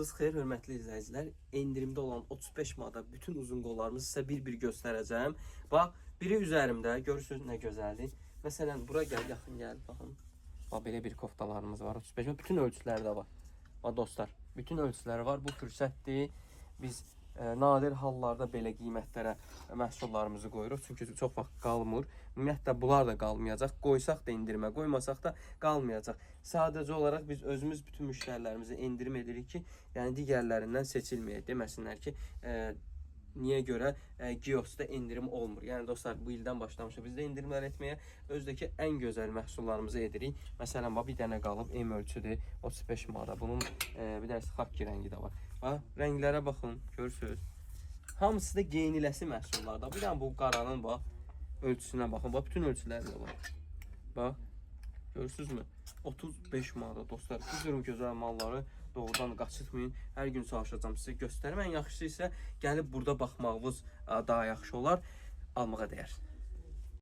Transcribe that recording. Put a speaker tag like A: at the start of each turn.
A: Vaxtınız xeyir, hörmətli izləyicilər. Endirimdə olan 35 manata bütün uzun qollarımızı sizə bir-bir göstərəcəm. Bax, biri üzərimdə, görürsünüz nə gözəldir. Məsələn, bura gəl, yaxın gəl, baxın. Bax, belə bir koftalarımız var, 35 manat. Bütün ölçüləri də var. Bax, dostlar, bütün ölçüləri var. Bu fürsətdir. Biz nadir hallarda belə qiymətlərə məhsullarımızı qoyuruq. Çünki çox vaxt qalmır. Ümumiyyətlə, bunlar da qalmayacaq. Qoysaq da endirimə, qoymasaq da qalmayacaq. Sadəcə olaraq biz özümüz bütün müştərilərimizi endirim edirik ki, yəni digərlərindən seçilməyək. Deməsinlər ki, niyə görə Gios'da endirim olmur. Yəni dostlar, bu ildən başlamışıq biz də endirimlər etməyə. Özdəki ən gözəl məhsullarımızı edirik. Məsələn, bir dənə qalıb M ölçüdür, 35 manata. Bunun bir dənə xakki rəngi də var. Bax, rənglərə baxın, görürsünüz. Hamısı da geyiniləsi məhsullarda. Bir dənə bu qaranın bax ölçüsünə baxın. Bax, bütün ölçüləri də var. Bax, görürsünüzmü? 35 manata dostlar. Bu cür gözəl malları doğrudan qaçırtmayın. Hər gün çalışacağam sizə göstərəm. Ən yaxşısı isə gəlib burada baxmağınız daha yaxşı olar. Almağa dəyər.